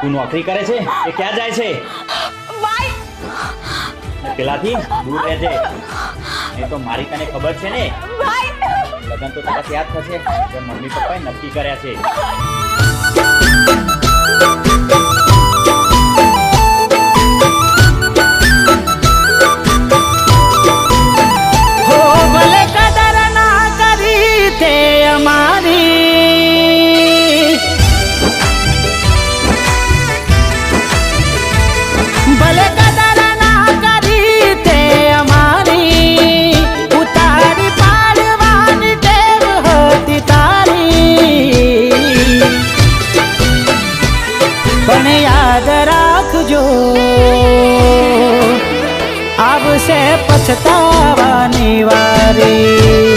તું નોકરી કરે છે કે ક્યાં જાય છે? ભાઈ પેલાથી દૂર રહેજે, એ તો મારી તને ખબર છે ને. ભાઈ લગન તો તરત યાદ થશે કે મમ્મી પપ્પાએ નક્કી કર્યા છે. હો ભલે કદર ના કરી તે અમારી, ભલે કદર ના કરી તે અમારી, ઉતારી પાડવાની ટેવ હતી તારી. પણ યાદ રાખજો આવશે પછતાવાની વારી.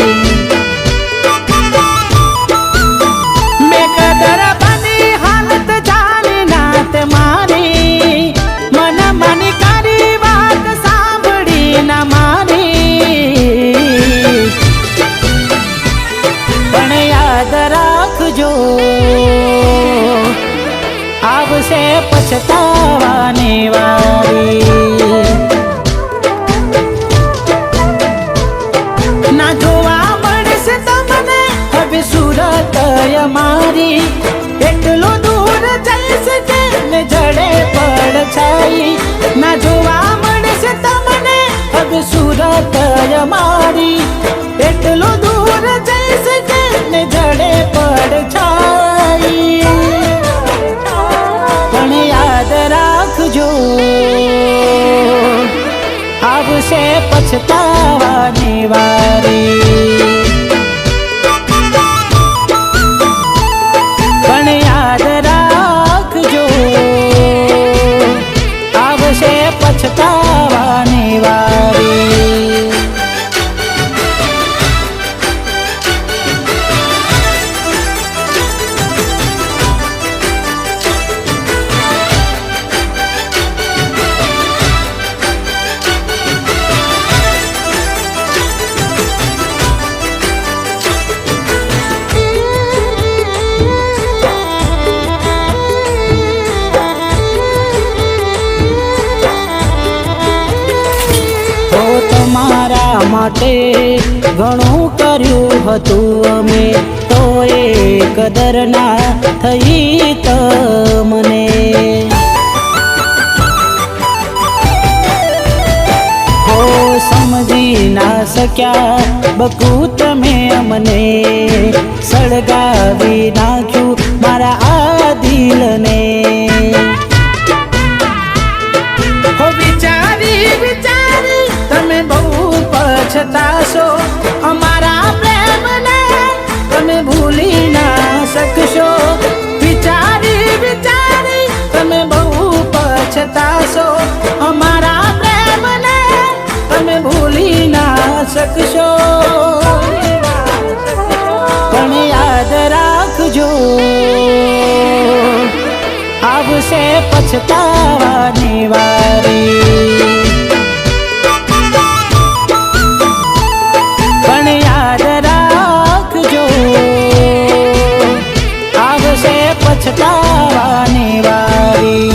મેં કદર બની હાલત જાણી નાત મારી, મન માની કરી વાત સાંભળી ના મારી. પણ યાદ રાખજો આવશે પછતાવાની વારી. ના જોવા મળશે તમને હવે સુરત અમારી, એટલો દૂર જઈશ કે ને જડે પડછાઈ. ના જોવા મળશે તમને હવે સુરત અમારી, એટલો દૂર જઈશ કે ને જડે પડછાઈ. પણ યાદ રાખજો આવશે પછતાવાની વારી. પણ યાદ રાખજો આવશે પછતાવાની વારી. તમારા માટે ઘણું કર્યું હતું અમે, તો એ કદર ના થઈ તમને. હો સમજી ના શક્યા બકુ તમે અમને, સળગાવી નાખ્યું મારા આ દિલને. હો વિચારી વિચારી તમે બહુ પછતાશો, અમારા પ્રેમને તમે ભૂલી ના શકશો. વિચારી વિચારી તમે બહુ પછતાશો, અમારા પ્રેમને તમે ભૂલી ના શકશો. પણ યાદ રાખજો આવશે પછતાવાની વારી. પણ યાદ રાખજો આવશે પછતાવાની વારી.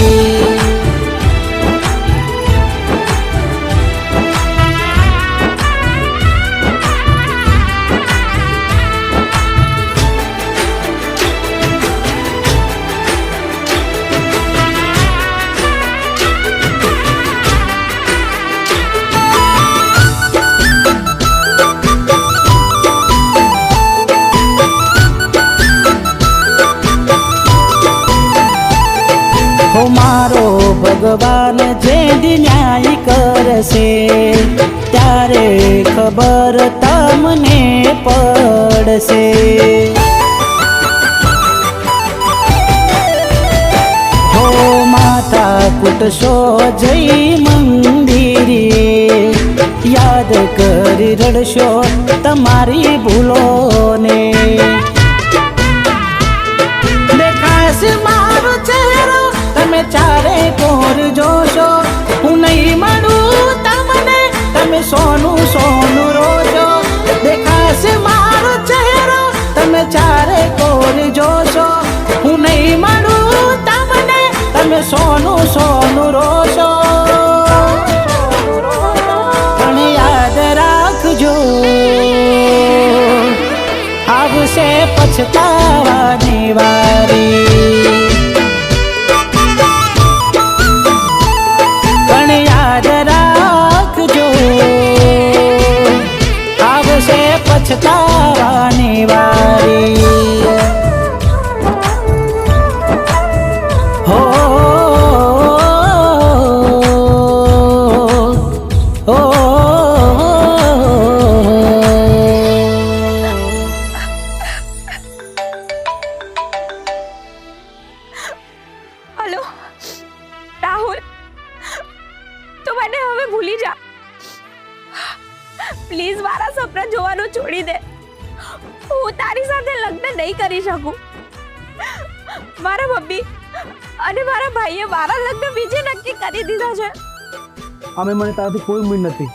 હો મારો ભગવાન જે દી ન્યાય કરશે, ત્યારે ખબર તમને પડશે. હો માથા કૂટશો જઈ મંદિરે, યાદ કરી રડશો તમારી ભૂલોને. દેખાશે મારો ચહેરો તમે ચારે કોર જોશો, હું નહીં મળું તમને તમે સોનું સોનું રોજો. દેખાશે મારો ચહેરો તમે ચારે કોર જોશો, હું નહીં મળું તમને તમે આવશે પછતાવાની વારી પણ યાદ રાખજો આવશે પછતાવાની વારી હો हेलो राहुल तो मैंने हमें भूली जा प्लीज मारा सपना જોવાનું છોડી દે હું તારી સાથે લગ્ન નહીં કરી શકું મારા મમ્મી અને મારા ભાઈએ મારા લગ્ન બીજે નક્કી કરી દીધા છે અમે મને તારાથી કોઈ ઉમ્મીદ નથી